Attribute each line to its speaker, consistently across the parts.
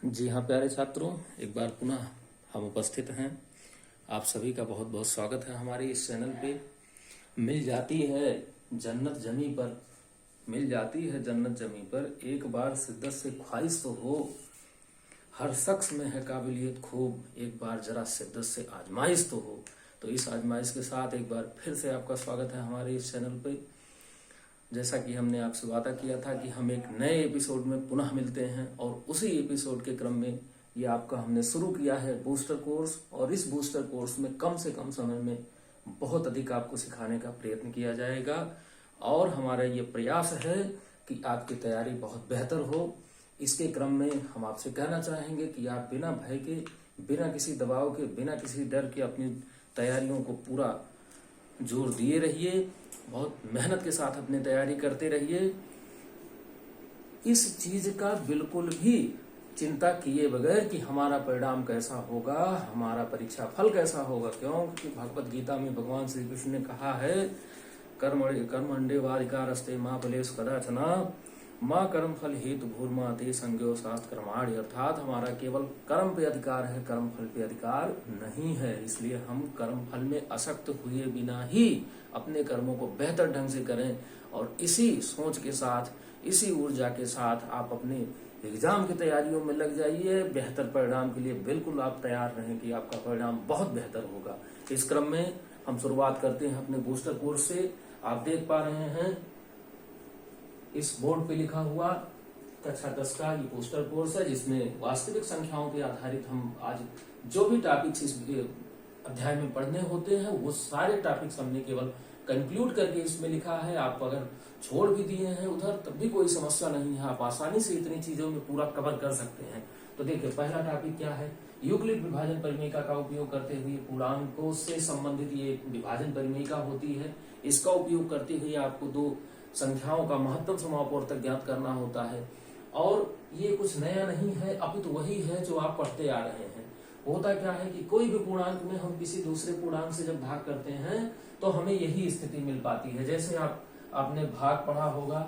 Speaker 1: जी हाँ प्यारे छात्रों, एक बार पुनः हम उपस्थित हैं। आप सभी का बहुत बहुत स्वागत है हमारे इस चैनल पे। मिल जाती है जन्नत जमी पर, मिल जाती है जन्नत जमी पर, एक बार शिद्दत से ख्वाहिश तो हो। हर शख्स में है काबिलियत खूब, एक बार जरा शिद्दत से आजमाइश तो हो। तो इस आजमाइश के साथ एक बार फिर से आपका स्वागत है हमारे इस चैनल पे। जैसा कि हमने आपसे वादा किया था कि हम एक नए एपिसोड में पुनः मिलते हैं, और उसी एपिसोड के क्रम में ये आपका हमने शुरू किया है बूस्टर कोर्स। और इस बूस्टर कोर्स में कम से कम समय में बहुत अधिक आपको सिखाने का प्रयत्न किया जाएगा, और हमारा ये प्रयास है कि आपकी तैयारी बहुत बेहतर हो। इसके क्रम में हम आपसे कहना चाहेंगे कि आप बिना भय के, बिना किसी दबाव के, बिना किसी डर के अपनी तैयारियों को पूरा जोर दिए रहिए, बहुत मेहनत के साथ अपनी तैयारी करते रहिए। इस चीज का बिल्कुल भी चिंता किए बगैर कि हमारा परिणाम कैसा होगा, हमारा परीक्षा फल कैसा होगा। क्योंकि भगवत गीता में भगवान श्री कृष्ण ने कहा है, कर्मण्येवाधिकारस्ते मा फलेषु कदाचन माँ कर्म फल हेतु भूर्मा ते संज्ञो शास्त्र कर्माणि। अर्थात हमारा केवल कर्म पे अधिकार है, कर्म फल पे अधिकार नहीं है। इसलिए हम कर्म फल में आसक्त हुए बिना ही अपने कर्मों को बेहतर ढंग से करें, और इसी सोच के साथ, इसी ऊर्जा के साथ आप अपने एग्जाम की तैयारियों में लग जाइए। बेहतर परिणाम के लिए बिल्कुल आप तैयार रहें कि आपका परिणाम बहुत बेहतर होगा। इस क्रम में हम शुरुआत करते हैं अपने बूस्टर कोर्स से। आप देख पा रहे हैं इस बोर्ड पे लिखा हुआ कक्षा 10 का ये बूस्टर कोर्स है, जिसमें वास्तविक संख्याओं पे आधारित हम आज जो भी टॉपिक्स इस अध्याय में पढ़ने होते हैं वो सारे टॉपिक्स हमने केवल कंक्लूड करके इसमें लिखा है। आप अगर छोड़ भी दिए हैं उधर तब भी कोई समस्या नहीं है, आप आसानी से इतनी चीजों में पूरा कवर कर सकते हैं। तो देखिए पहला टॉपिक क्या है, यूक्लिड विभाजन परिमेयिका का उपयोग करते हुए पूर्णांकों से संबंधित ये विभाजन परिमेयिका होती है। इसका उपयोग करते हुए आपको दो संख्याओं का महत्तम समापवर्तक ज्ञात करना होता है। और ये कुछ नया नहीं है, अपितु वही है जो आप पढ़ते आ रहे हैं। होता क्या है कि कोई भी पूर्णांक में हम किसी दूसरे पूर्णांक से जब भाग करते हैं तो हमें यही स्थिति मिल पाती है। जैसे आपने भाग पढ़ा होगा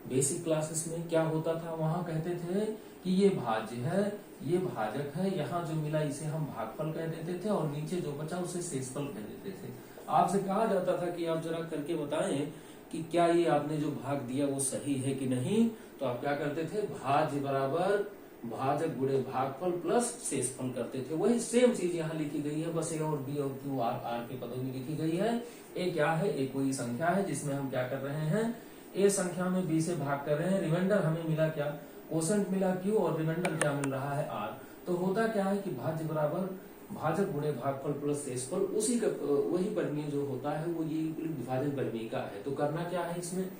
Speaker 1: बेसिक क्लासेस में, क्या होता था, वहां कहते थे कि ये भाज्य है, ये भाजक है, यहाँ जो मिला इसे हम भागफल कह देते थे, और नीचे जो बचा उसे शेषफल कह देते थे। आपसे कहा जाता था कि आप जरा करके बताएं कि क्या ये आपने जो भाग दिया वो सही है कि नहीं। तो आप क्या करते थे, भाज्य बराबर भाजक गुणे भागफल प्लस शेषफल करते थे। वही सेम चीज यहाँ लिखी गई है, बस ए और बी और क्यू आर के पदों में लिखी गई है। ए क्या है, ए कोई संख्या है जिसमें हम क्या कर रहे हैं, ए संख्या में बी से भाग कर रहे हैं। रिमाइंडर हमें मिला क्या, कोसेंट मिला क्यू, और रिमाइंडर क्या मिल रहा है आर। तो होता क्या है कि भाज्य बराबर भाजक गुणे भागफल प्लस शेषफल, उसी का वही परिमेय जो होता है वो ये विभाजन परिमेयिका है। तो करना क्या है इसमें,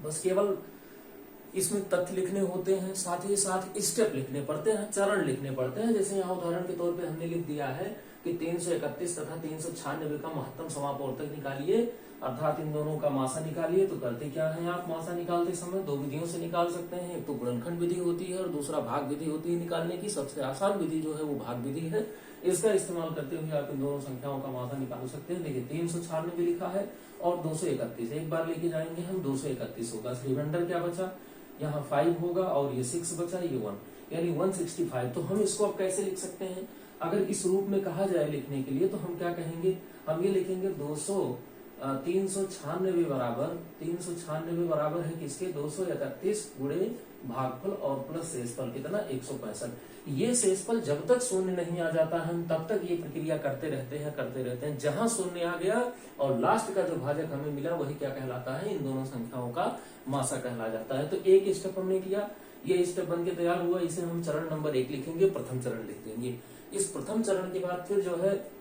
Speaker 1: बस केवल इसमें तथ्य लिखने होते हैं, साथ ही साथ स्टेप लिखने पड़ते हैं, चरण लिखने पड़ते हैं। जैसे यहाँ उदाहरण के तौर पे हमने लिख दिया है कि 331 तथा 396 का महत्तम समापवर्तक निकालिए, अर्थात इन दोनों का मासा निकालिए। तो करते क्या है, आप मासा निकालते समय दो विधियों से निकाल सकते हैं। एक तो गुणनखंड विधि होती है और दूसरा भाग विधि होती है निकालने की। सबसे आसान विधि जो है वो भाग विधि है। इसका इस्तेमाल करते हुए आप इन दोनों संख्याओं का मासा निकाल सकते हैं। देखिए 396 लिखा है और 231, एक बार लेके जाएंगे हम, 231 होगा। रिमाइंडर क्या बचा, यहाँ 5 होगा, और ये 6 बचा, ये 1, यानी 165। तो हम इसको अब कैसे लिख सकते हैं, अगर इस रूप में कहा जाए लिखने के लिए तो हम क्या कहेंगे, हम ये लिखेंगे 396 बराबर है किसके, 231 गुणे भागफल और प्लस शेषफल कितना, 165। ये शेषफल जब तक शून्य नहीं आ जाता है हम तब तक ये प्रक्रिया करते रहते हैं। जहां शून्य आ गया और लास्ट का जो भाजक हमें मिला वही क्या कहलाता है, इन दोनों संख्याओं का मासा कहला जाता है। तो एक स्टेप हमने किया, ये स्टेप बन के तैयार हुआ, इसे हम चरण नंबर 1 लिखेंगे, प्रथम चरण लिख देंगे। इस प्रथम चरण के बाद फिर जो है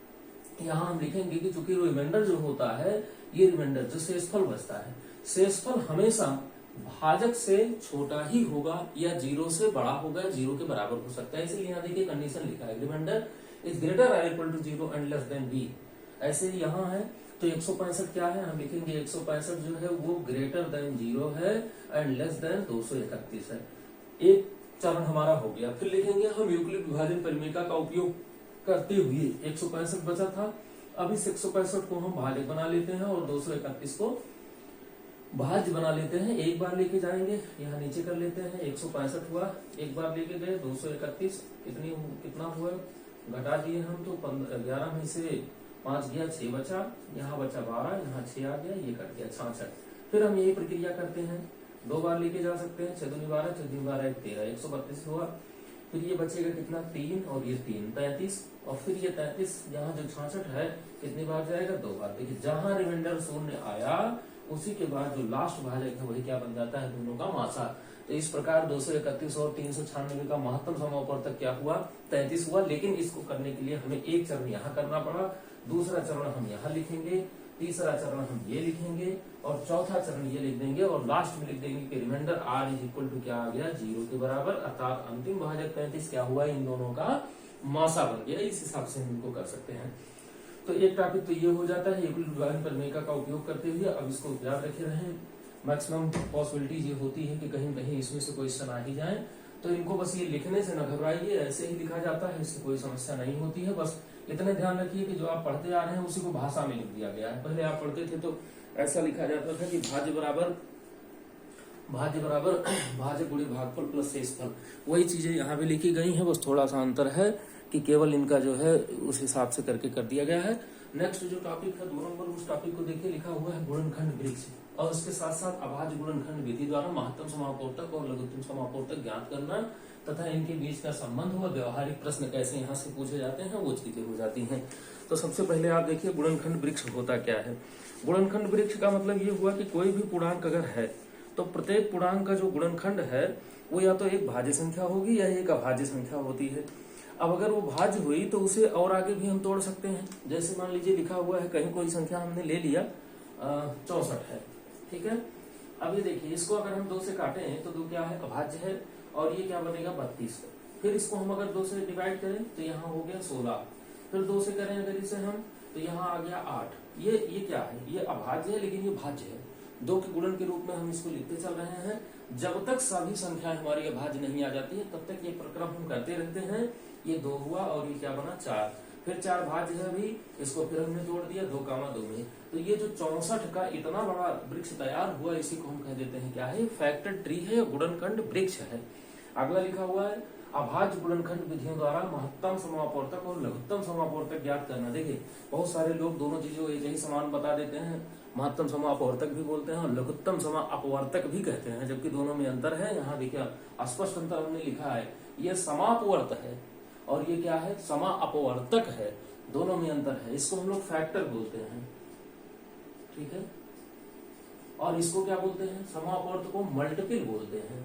Speaker 1: यहाँ हम लिखेंगे कि चूंकि रिमाइंडर जो होता है, ये रिमाइंडर जो शेषफल बचता है, शेषफल हमेशा भाजक से छोटा ही होगा या 0 से बड़ा होगा, 0 के बराबर हो सकता है। इसलिए यहाँ देखिए कंडीशन लिखा है, रिमाइंडर इज ग्रेटर और equal to 0 and less than B. ऐसे यहाँ है तो 165 क्या है, हम लिखेंगे 165 जो है वो ग्रेटर देन 0 है एंड लेस देन 231 है। एक चरण हमारा हो गया। फिर लिखेंगे हम यूक्लिड विभाजन परिमेयिका का उपयोग करते हुए 165 बचा था, अब इस 165 को हम भाजक बना लेते हैं और 231 को भाज्य बना लेते हैं, एक बार लेके जाएंगे, यहाँ नीचे कर लेते हैं। 165 हुआ, एक बार लेके गए 231, कितना हुआ घटा दिए हम तो 11 में से 5 गया, 6 बचा, यहाँ बचा 12, यहाँ 6 आ गया, ये कट गया 66। फिर हम यही प्रक्रिया करते हैं, 2 बार लेके जा सकते हैं। 6 दूनी 12, 6 दूनी 12 13, 132 हुआ। फिर ये बचेगा कितना 3 और ये 3 33, और फिर ये 33 यहाँ जो 66 है कितनी बार जाएगा 2 बार। देखिए जहां रिमाइंडर शून्य आया उसी के बाद जो लास्ट भाजक है वही क्या बन जाता है, दोनों का मासा। तो इस प्रकार 231 और 396 का महत्तम समावर्तक क्या हुआ 33 हुआ। लेकिन इसको करने के लिए हमें एक चरण यहाँ करना पड़ा, दूसरा चरण हम यहाँ लिखेंगे, तीसरा चरण हम ये लिखेंगे और चौथा चरण ये लिख देंगे और लास्ट में लिख देंगे कि remainder r is equal to क्या आ गया 0 के बराबर, अर्थात अंतिम भाजक 35 क्या हुआ, इन दोनों का मासा बन गया। इस हिसाब से हम इनको कर सकते हैं। तो एक टॉपिक तो ये हो जाता है यूक्लिड विभाजन प्रमेय का उपयोग करते हुए। अब इसको याद रखे रहें, मैक्सिमम पॉसिबिलिटीज ये होती है कि कहीं कहीं इसमें से क्वेश्चन आ ही जाए, तो इनको बस ये लिखने से न घबराइए, ऐसे ही लिखा जाता है, इससे कोई समस्या नहीं होती है। बस इतने ध्यान रखिए कि जो आप पढ़ते आ रहे हैं उसी को भाषा में लिख दिया गया है। पहले आप पढ़ते थे तो ऐसा लिखा जाता था कि भाज्य बराबर भाज्य गुणे भागफल प्लस शेषफल, वही चीजें यहाँ भी लिखी गई हैं, बस थोड़ा सा अंतर है कि केवल इनका जो है उस हिसाब से करके कर दिया गया है। नेक्स्ट जो टॉपिक है 2 नंबर, उस टॉपिक को देखिए, लिखा हुआ है गुणनखंड वृक्ष और उसके साथ साथ अभाज्य गुणनखंड विधि द्वारा महत्तम समापवर्तक और लघुत्तम समापवर्तक ज्ञात करना तथा इनके बीच का संबंध व व्यवहारिक प्रश्न कैसे यहाँ से पूछे जाते हैं वो चीजें हो जाती हैं। तो सबसे पहले आप देखिए गुणनखंड वृक्ष होता क्या है। गुणनखंड वृक्ष का मतलब ये हुआ कि कोई भी पूर्णांक अगर है तो प्रत्येक पूर्णांक का जो गुणनखंड है वो या तो एक भाज्य संख्या होगी या एक अभाज्य संख्या होती है। अब अगर वो भाज्य हुई तो उसे और आगे भी हम तोड़ सकते हैं। जैसे मान लीजिए लिखा हुआ है कहीं कोई संख्या हमने ले लिया 64 है, ठीक है। अब ये देखिए इसको अगर हम 2 से काटें तो 2 क्या है अभाज्य है और ये क्या बनेगा 32। फिर इसको हम अगर 2 से डिवाइड करें तो यहाँ हो गया 16, फिर 2 से करें अगर इसे हम तो यहाँ आ गया 8। ये क्या है, ये अभाज्य है लेकिन ये भाज्य है। 2 के गुणन के रूप में हम इसको लिखते चल रहे हैं। जब तक सभी संख्याएं हमारी अभाज्य नहीं आ जाती है तब तक ये प्रक्रम हम करते रहते हैं। ये 2 हुआ और ये क्या बना 4, फिर 4 भाज्य है भी, इसको फिर हमने तोड़ दिया 2, 2 में। तो ये जो 64 का इतना बड़ा वृक्ष तैयार हुआ इसी को हम कह देते हैं क्या है, फैक्टर ट्री है, गुणनखंड वृक्ष है। अगला लिखा हुआ है अभाज्य गुणनखंड विधियों द्वारा महत्तम समापवर्तक और लघुत्तम समापवर्तक ज्ञात करना। देखिए बहुत सारे लोग दोनों चीजों एक ही समान बता देते हैं, महत्तम समापवर्तक भी बोलते हैं और लघुत्तम समापवर्तक भी कहते हैं, जबकि दोनों में अंतर है। यहाँ देखिए स्पष्ट अंतर हमने लिखा है, ये समापवर्त है और ये क्या है समापवर्तक है, दोनों में अंतर है। इसको हम लोग फैक्टर बोलते हैं, ठीक है। और इसको क्या बोलते हैं, समापवर्त को मल्टीपल बोलते हैं,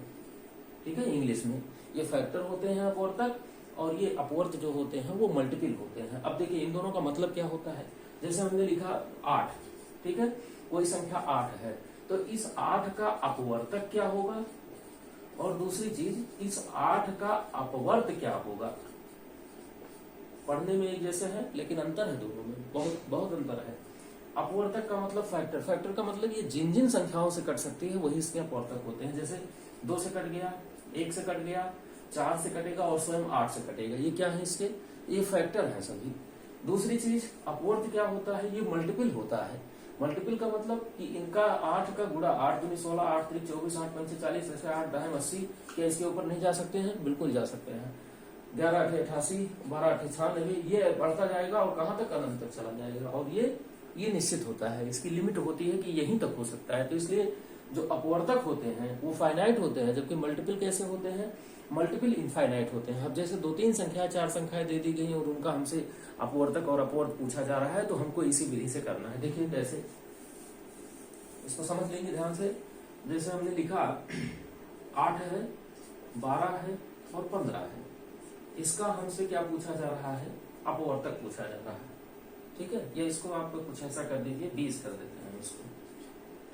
Speaker 1: ठीक है। इंग्लिश में ये फैक्टर होते हैं अपवर्तक और ये अपवर्त जो होते हैं वो मल्टीपल होते हैं। अब देखिए इन दोनों का मतलब क्या होता है, जैसे हमने लिखा 8, ठीक है, कोई संख्या 8 है तो इस 8 का अपवर्तक क्या होगा और दूसरी चीज इस 8 का अपवर्त क्या होगा। पढ़ने में एक जैसे है लेकिन अंतर है दोनों में, बहुत अंतर है। अपवर्तक का मतलब फैक्टर का मतलब ये जिन जिन संख्याओं से कट सकती है वही इसके अपवर्तक होते हैं। जैसे 2 से कट गया, 1 से कट गया, 4 से कटेगा और स्वयं 8 से कटेगा, ये क्या है इसके, ये फैक्टर है सभी। दूसरी चीज अपवर्त क्या होता है, ये मल्टीपल होता है। मल्टीपल का मतलब कि इनका 8 का गुणा 8 दूनी 16, 8 3 24, 8 5 40, ऐसे 8 दाएं 80, क्या इसके ऊपर नहीं जा सकते हैं, बिल्कुल जा सकते हैं। 11 8 88, 12 8 96, ये बढ़ता जाएगा और कहां तक अनंत तक चला जाएगा और ये निश्चित होता है, इसकी लिमिट होती है कि यहीं तक हो सकता है। तो इसलिए जो अपवर्तक होते हैं वो फाइनाइट होते हैं, जबकि मल्टीपल कैसे होते हैं, मल्टीपल इनफाइनाइट होते हैं। अब जैसे 2-3 संख्या 4 संख्याएं दे दी गई और उनका हमसे अपवर्तक और अपवर्त पूछा जा रहा है तो हमको इसी विधि से करना है। देखिए कैसे, इसको समझ लेंगे ध्यान से। जैसे हमने लिखा 8 है, 12 है और 15 है, इसका हमसे क्या पूछा जा रहा है, अपवर्तक पूछा जा रहा है, ठीक है। या इसको आप कुछ ऐसा कर दीजिए, 20 कर देते हैं इसको,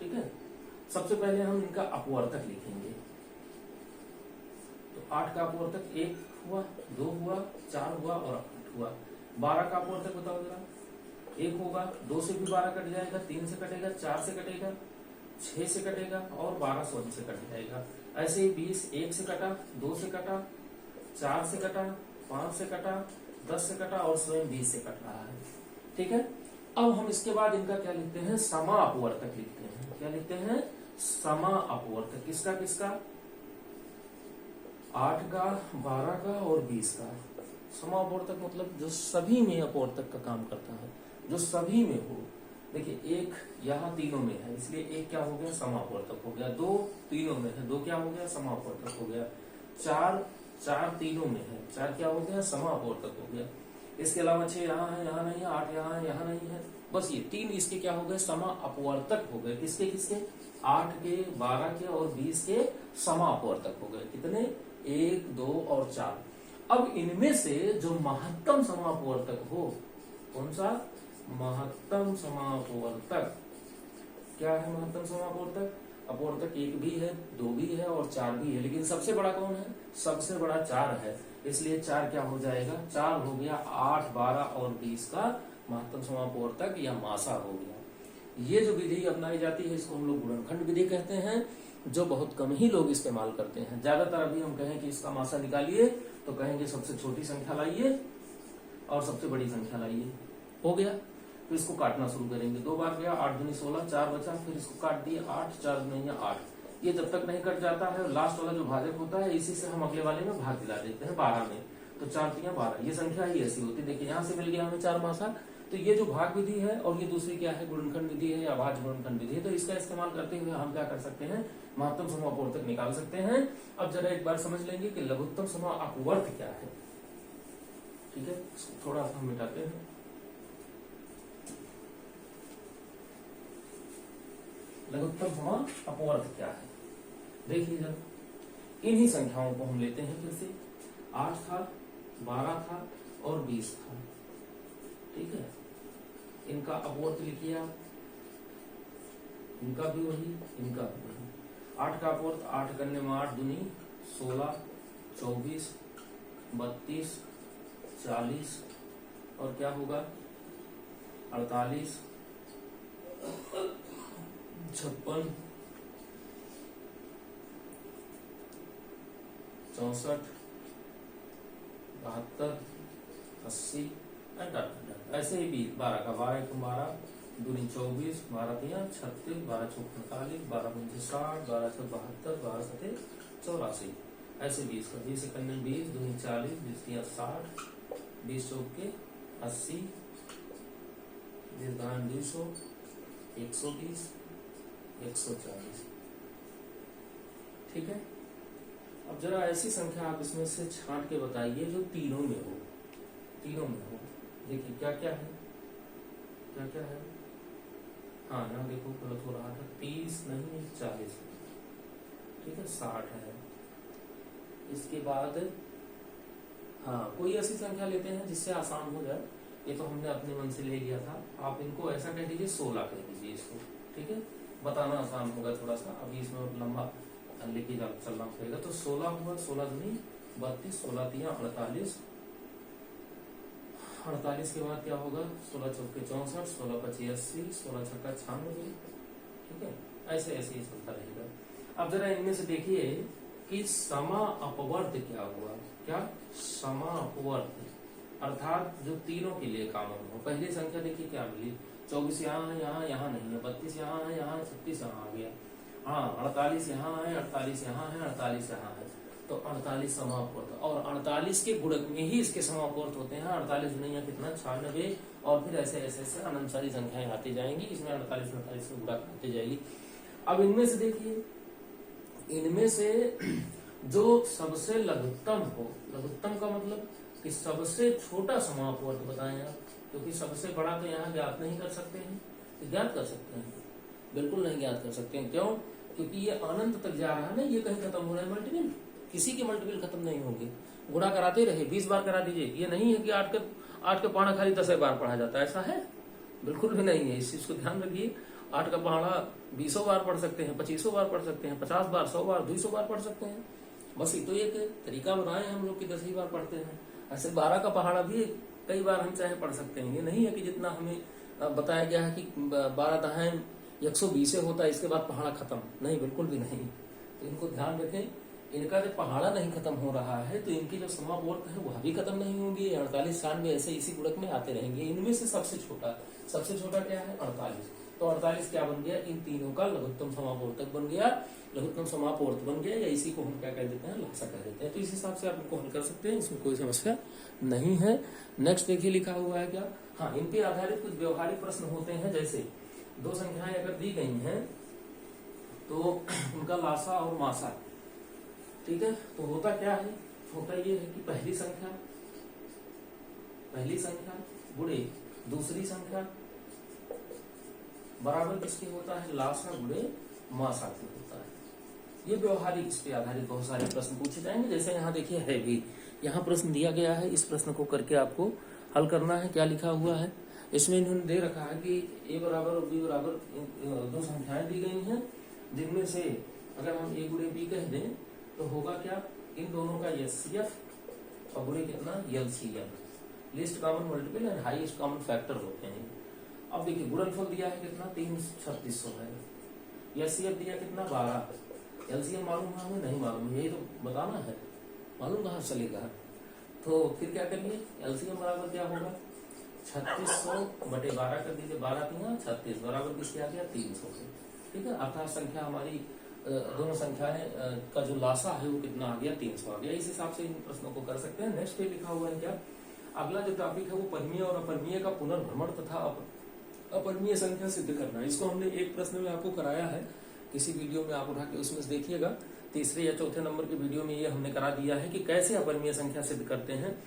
Speaker 1: ठीक है। सबसे पहले हम इनका अपवर्तक लिखेंगे। तो 8 का अपवर्तक 1 हुआ, 2 हुआ, 4 हुआ और 8 हुआ। 12 का अपवर्तक बताओ जरा, 1 होगा, 2 से भी 12 कट जाएगा, 3 से कटेगा, 4 से कटेगा, 6 से कटेगा और 12 स्वयं से कट जाएगा। ऐसे ही 20 1 से कटा, 2 से कटा, 4 से कटा, 5 से कटा, 10 से कटा और स्वयं 20 से कट रहा है, ठीक है। अब हम इसके बाद इनका क्या लिखते हैं, समापवर्तक लिखते हैं। क्या लिखते हैं, समा अपवर्तक। किसका किसका? 8 का, 12 का और 20 का। समा अपवर्तक मतलब जो सभी में अपवर्तक का काम करता है, जो सभी में हो। देखिए एक यहाँ तीनों में है, इसलिए एक क्या हो गया? समापवर्तक हो गया। 2 तीनों में है, 2 क्या हो गया? समापवर्तक हो गया। 4 तीनों में है, 4 क्या हो गया? समापवर्तक हो गया। इसके अलावा 6 यहाँ है, यहाँ नहीं है, 8 यहाँ है, यहाँ नहीं है। बस ये 3 इसके क्या हो गए? समा अपवर्तक हो गए। किसके किसके? 8 के, 12 के और 20 के समा अपवर्तक हो गए। कितने? 1, 2 और 4। अब इनमें से जो महत्तम समापवर्तक हो, कौन सा? महत्तम समापवर्तक। क्या है महत्तम समापवर्तक? अपवर्तक 1 भी है, 2 भी है और 4 भी है, लेकिन सबसे बड़ा कौन है? सबसे बड़ा 4 है, इसलिए 4 क्या हो जाएगा? 4 हो गया 8, 12 और 20 का महत्तम समापवर्तक या मासा हो गया। ये जो विधि अपनाई जाती है इसको हम लोग गुणनखंड विधि कहते हैं, जो बहुत कम ही लोग इस्तेमाल करते हैं। ज्यादातर अभी हम कहें कि इसका मासा निकालिए तो कहेंगे सबसे छोटी संख्या लाइए और सबसे बड़ी संख्या लाइए। हो गया, तो इसको काटना शुरू करेंगे। 2 बार गया, 8 दूनी 16, 4 बचा, फिर इसको काट दिए 8, 4 दूनी 8। ये जब तक नहीं कट जाता है, लास्ट वाला जो भाजक होता है इसी से हम अगले वाले में भाग दिला देते हैं 12 में। तो 4 तिया 12, ये संख्या ही ऐसी होती है। देखिए यहाँ से मिल गया हमें 4 मासा। तो ये जो भाग विधि है और ये दूसरी क्या है? गुणनखंड विधि है या भाज्य गुणनखंड विधि है। तो इसका इस्तेमाल करते हुए हम क्या कर सकते हैं? महत्तम समापवर्तक निकाल सकते हैं। अब जरा एक बार समझ लेंगे कि लघुत्तम समापवर्त क्या है। ठीक है, थोड़ा सा हम मिटाते हैं। लघुत्तम समापवर्त क्या है? देखिए जब इन्हीं संख्याओं को हम लेते हैं, फिर से 8 था, 12 था और 20 था। ठीक है, इनका अपवर्त लिखिए आप। इनका भी वही, इनका भी वही। 8 का अपवर्त 8 करने में 8 दूनी 16, 24, 32, 40 और क्या होगा? 48, 56, 64, 72, 80 ऐसे ही भी 12 का 12 1 12 दूनी 24, 12 तिया 36, 12 चौक 45, 12 पंचे 60, 12 छः 72, 12 सते 84। ऐसे 20 का 20 इकन्ने 20 दूनी 40, 20 तिया 60, 20 चौक के 80, 20 दान 200, 120, 140। ठीक है, अब जरा ऐसी संख्या आप इसमें से छांट के बताइए जो तीनों में हो। तीनों में हो, देखिए क्या क्या है? क्या क्या है? हाँ यहाँ देखो गलत हो रहा था, 30 नहीं 40। ठीक है, 60 है। इसके बाद हाँ कोई ऐसी संख्या लेते हैं जिससे आसान हो जाए। ये तो हमने अपने मन से ले लिया था, आप इनको ऐसा कह दीजिए 16 कह दीजिए इसको। ठीक है, बताना आसान होगा थोड़ा सा, अभी इसमें लंबा लेके चलना पड़ेगा। तो 16 हुआ, 16 दूनी 32, 16 तिया 48, 48 के बाद क्या होगा? 16 चौके 64, 16 पची 80, 16 छक्का 96। ठीक है, ऐसे ऐसे ही चलता रहेगा। अब जरा इनमें से देखिए कि समा अपवर्त क्या हुआ? क्या? समा अपवर्त अर्थात जो तीनों के लिए कॉमन हो। पहली संख्या देखिए क्या मिली? 24 यहाँ है, यहाँ नहीं है, 32 यहाँ है, यहाँ 36 यहाँ आ गया। हाँ 48 यहाँ है, 48 यहाँ है, 48 यहाँ है। तो 48 समापवर्त, और 48 के गुणक में ही इसके समापवर्त होते हैं। 48 दुनिया कितना? 96, और फिर ऐसे ऐसे ऐसे अनंत सारी संख्याएं आती जाएंगी। इसमें 48 48 में गुणक आती जाएगी। अब इनमें से देखिए, इनमें से जो सबसे लघुत्तम हो, लघुत्तम का मतलब कि सबसे छोटा समापवर्त बताएं आप, क्योंकि सबसे बड़ा तो यहाँ ज्ञात नहीं कर सकते हैं। तो ज्ञात कर सकते हैं? बिल्कुल नहीं ज्ञात कर सकते हैं। क्यों? क्योंकि ये अनंत तक जा रहा है ना, ये कहीं खत्म हो रहा है मल्टीपल। किसी के मल्टीपल खत्म नहीं होंगे, गुणा कराते रहे, 20 बार करा दीजिए। ये नहीं है कि 8 का पहाड़ा खाली 10 बार पढ़ा जाता है, ऐसा है? बिल्कुल भी नहीं है। इस चीज को ध्यान रखिए। 8 का पहाड़ा 20 बार पढ़ सकते हैं, 25 बार पढ़ सकते हैं, 50 बार, 100 बार, 200 बार पढ़ सकते हैं। बस ये तो एक तरीका बनाए हम लोग कि 10 ही बार पढ़ते हैं। ऐसे 12 का पहाड़ा भी कई बार हम चाहे पढ़ सकते हैं। ये नहीं है कि जितना हमें बताया गया है कि 12 दहाई 120 से होता है, इसके बाद पहाड़ा खत्म। नहीं, बिल्कुल भी नहीं। तो इनको ध्यान रखें, इनका जब पहाड़ा नहीं खत्म हो रहा है तो इनकी जो समापवर्त है वह भी खत्म नहीं होंगी। 48 96 ऐसे इसी गुणक में आते रहेंगे। इनमें से सबसे छोटा क्या है? 48। तो 48 क्या बन गया, इन तीनों का लघुत्तम समापवर्तक बन गया, लघुत्तम समापवर्त बन गया, या इसी को हम क्या कह देते हैं, लासा कह देते हैं। तो इस हिसाब से आप इनको हल कर सकते हैं, इसमें कोई समस्या नहीं है। नेक्स्ट देखिए लिखा हुआ है क्या, हाँ, इन पे आधारित कुछ व्यवहारिक प्रश्न होते हैं, जैसे दो संख्याएं अगर दी गई हैं तो उनका लासा और मासा, ठीक है, तो होता क्या है, होता ये है कि पहली संख्या गुणे दूसरी संख्या बराबर किसके होता है, लासा गुणे मासा के होता है। ये व्यवहारिक इस पे आधारित बहुत सारे प्रश्न पूछे जाएंगे। जैसे यहाँ देखिए है भी, यहाँ प्रश्न दिया गया है, इस प्रश्न को करके आपको हल करना है। क्या लिखा हुआ है इसमें, इन्होंने दे रखा है कि a बराबर और b बराबर दो संख्याएं दी गई हैं, जिनमें से अगर हम a गुणे b कह दें तो होगा क्या, इन दोनों का HCF और गुणे कितना LCM, least common multiple and highest common factor होते हैं। अब देखिए गुणनफल दिया है कितना 3600 है, HCF दिया कितना 12, LCM मालूम है हमें, नहीं मालूम, यही तो बताना है, मालूम कहाँ चलेगा। तो फिर क्या करिए, LCM बराबर क्या होगा 3600 बटे 12 कर दीजिए, 12 3 36 बराबर किसके आ गया 300 से, ठीक है। अर्थात संख्या हमारी दोनों संख्याएं का जो लासा है वो कितना आ गया 300 आ गया। इस हिसाब से इन प्रश्नों को कर सकते हैं। नेक्स्ट पे लिखा हुआ है क्या, अगला जो टॉपिक है वो परमीय और अपरमीय का पुनर्भ्रमण तथा अपरमीय संख्या सिद्ध करना है। इसको हमने एक प्रश्न में आपको कराया है, किसी वीडियो में आप उठा के उसमें से देखिएगा, तीसरे या चौथे नंबर के वीडियो में ये हमने करा दिया है कि कैसे अपरमीय संख्या सिद्ध करते हैं।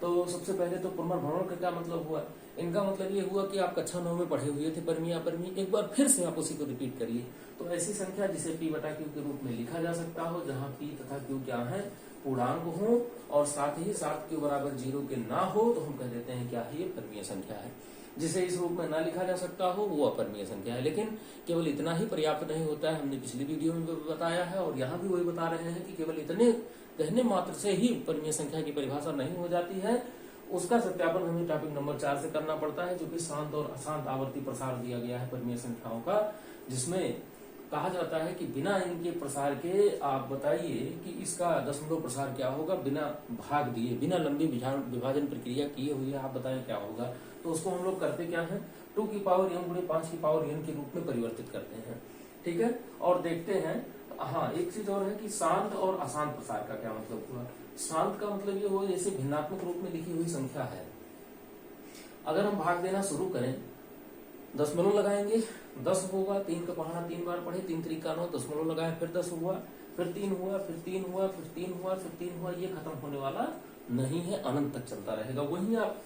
Speaker 1: तो सबसे पहले तो पुनर्भ्रमण का क्या मतलब हुआ, इनका मतलब ये हुआ कि आप कक्षा 9 में पढ़े हुए थे परमीय अपरमीय, एक बार फिर से आप उसी को रिपीट करिए। तो ऐसी संख्या जिसे p बटा q के रूप में लिखा जा सकता हो, जहाँ p तथा q क्या है, पूर्णांक हो, और साथ ही साथ q बराबर 0 के ना हो, तो हम कह देते हैं क्या है, ये परमीय संख्या है। जिसे इस रूप में ना लिखा जा सकता हो वो अपरमीय संख्या है। लेकिन केवल इतना ही पर्याप्त नहीं होता है, हमने पिछली वीडियो में बताया है और यहाँ भी वही बता रहे हैं कि केवल इतने कहने मात्र से ही परमीय संख्या की परिभाषा नहीं हो जाती है, उसका सत्यापन हमें टॉपिक नंबर 4 से करना पड़ता है, जो कि शांत और अशांत आवर्ती प्रसार दिया गया है परमीय संख्याओं का, जिसमें कहा जाता है कि बिना इनके प्रसार के आप बताइए कि इसका दशमलव प्रसार क्या होगा, बिना भाग दिए, बिना लंबी विभाजन प्रक्रिया किए हुए आप बताएं क्या होगा। तो उसको हम लोग करते क्या है, 2 की पावर n गुणे 5 की पावर n के रूप में परिवर्तित करते हैं, ठीक है। और देखते हैं, हाँ एक चीज और है कि शांत और अशांत प्रसार का क्या मतलब हुआ। शांत का मतलब ये हुआ जैसे भिन्नात्मक रूप में लिखी हुई संख्या है, अगर हम भाग देना शुरू करें, दशमलव लगाएंगे 10 होगा, 3 का पढ़ना 3 बार पढ़े, 3 3 का 9, दशमलव लगाए, फिर 10 हुआ, फिर 3 हुआ, फिर 3 हुआ, फिर 3 हुआ, फिर 3 हुआ, ये खत्म होने वाला नहीं है, अनंत तक चलता रहेगा। वहीं आप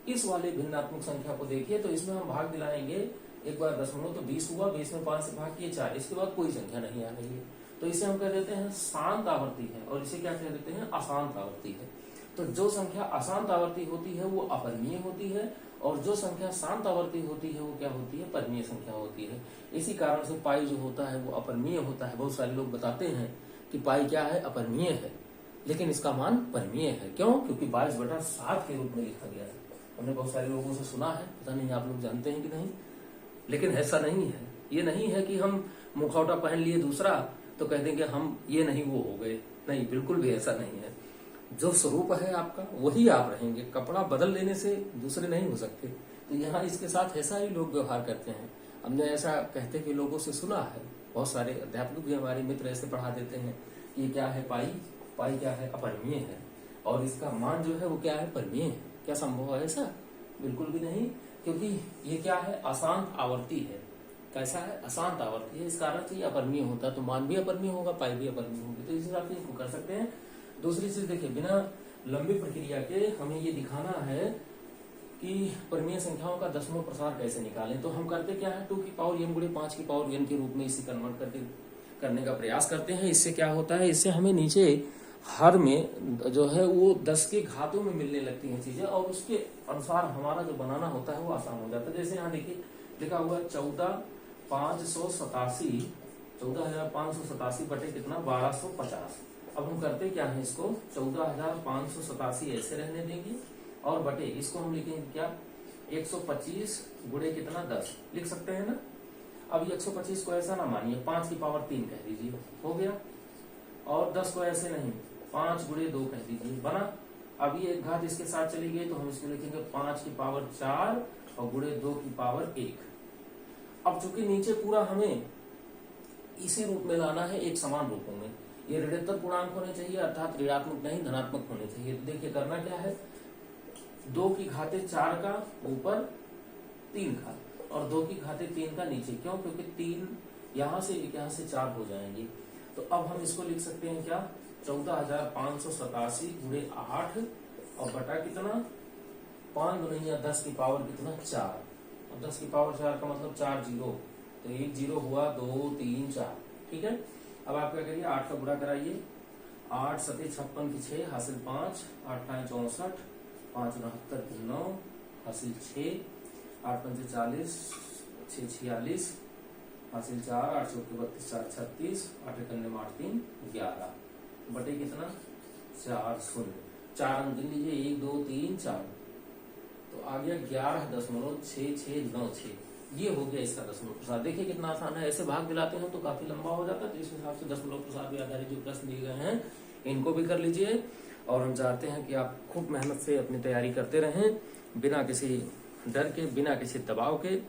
Speaker 1: इस वाले भिन्नात्मक संख्या को देखिए, तो इसमें हम भाग दिलाएंगे, एक बार दशमलव तो 20 हुआ, 20 में 5 से भाग किए 4, इसके बाद कोई संख्या नहीं आ रही है, तो इसे हम कह देते हैं शांत आवर्ती है, और इसे क्या कह देते हैं, अशांत आवर्ती है। तो जो संख्या अशांत आवर्ती होती है वो अपरमीय होती है, और जो संख्या शांत आवर्ती होती है वो क्या होती है, परमीय संख्या होती है। इसी कारण से पाई जो होता है वो अपरमीय होता है। बहुत सारे लोग बताते हैं कि पाई क्या है, अपरमीय है, लेकिन इसका मान परमीय है। क्यों? क्योंकि 22/7 के रूप में लिखा गया है। हमने बहुत सारे लोगों से सुना है, पता नहीं आप लोग जानते हैं कि नहीं, लेकिन ऐसा नहीं है। ये नहीं है कि हम मुखौटा पहन लिए दूसरा तो कह देंगे हम ये नहीं वो हो गए, नहीं, बिल्कुल भी ऐसा नहीं है। जो स्वरूप है आपका वही आप रहेंगे, कपड़ा बदल लेने से दूसरे नहीं हो सकते। तो यहाँ इसके साथ ऐसा ही लोग व्यवहार करते हैं। हमने ऐसा कहते हुए लोगों से सुना है, बहुत सारे अध्यापक भी हमारे मित्र ऐसे पढ़ा देते हैं कि क्या है, पाई क्या है, अपरमीय है, और इसका मान जो है वो क्या है, परमीय है। क्या संभव है ऐसा? बिल्कुल भी नहीं, क्योंकि ये क्या है, अशांत आवर्ती है। कैसा है, अशांत आवर्ती है, इस कारण से ये अपरमीय होता है, तो मान भी अपरमीय होगा, पाई भी अपरमीय होगी। तो इस हिसाब से इसको कर सकते हैं। दूसरी चीज देखिए, बिना लंबी प्रक्रिया के हमें ये दिखाना है कि परमीय संख्याओं का दशमलव प्रसार कैसे निकालें। तो हम करते क्या है, 2 की पावर n गुणे 5 की पावर n के रूप में इसे कन्वर्ट करने का प्रयास करते हैं। इससे क्या होता है, इससे हमें नीचे हर में जो है वो 10 के घातों में मिलने लगती हैं चीजें, और उसके अनुसार हमारा जो बनाना होता है वो आसान हो जाता है। जैसे यहाँ देखिए लिखा हुआ 14,587 बटे कितना, 1250। अब हम करते क्या है, इसको 14,587 ऐसे रहने देंगे, और बटे इसको हम लिखेंगे क्या, 125 गुणे कितना 10 लिख सकते हैं ना। अब 125 को ऐसा ना मानिए, 5 की पावर 3 कह दीजिए, हो गया। और 10 को ऐसे नहीं, 5 गुणे 2 कह दीजिए, बना। अब ये एक घात इसके साथ चली गई, तो हम इसको लिखेंगे 5 की पावर 4 और गुणे 2 की पावर 1। अब चूंकि नीचे पूरा हमें इसी रूप में लाना है, एक समान रूपों में, ये ऋणात्मक पूर्णांक होने चाहिए, अर्थात ऋणात्मक नहीं धनात्मक होने चाहिए। तो देखिए करना क्या है, 2 की घाते 4 का ऊपर 3 का और 2 की घाते 3 का नीचे। क्यों? क्योंकि 3 यहां से 4 हो जाएंगे। तो अब हम इसको लिख सकते हैं क्या, 14,587 गुणे 8 और बटा कितना, 5 गुणिया 10 की पावर कितना, 4। और 10 की पावर 4 का मतलब 4 जीरो, तो 1 जीरो हुआ, 2 3 4। ठीक है, अब आप क्या करिए, 8 का गुणा कराइए, 8 सते 56 की 6 हासिल 5, 8 9 64, 5 69 की 9 हासिल 6, 8 पंचे 40, 6 46 हासिल 4, 8 चौके 32, 4 36, 8 इकन्ने 8 3 11 बटे कितना, 4 शून्य। 4 अंक गिन लीजिए, 1 2 3 4, तो आ गया 11.6696। ये हो गया इसका दशमलव प्रसार। देखिए कितना आसान है, ऐसे भाग दिलाते हैं तो काफी लंबा हो जाता है। तो इस हिसाब से दशमलव प्रसार भी आधारित जो प्रश्न दिए गए हैं इनको भी कर लीजिए। और हम चाहते हैं कि आप खूब मेहनत से अपनी तैयारी करते रहें, बिना किसी डर के, बिना किसी दबाव के।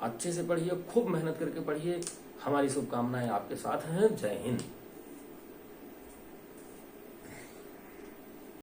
Speaker 1: अच्छे से पढ़िए, खूब मेहनत करके पढ़िए। हमारी शुभकामनाएं आपके साथ हैं। जय हिंद।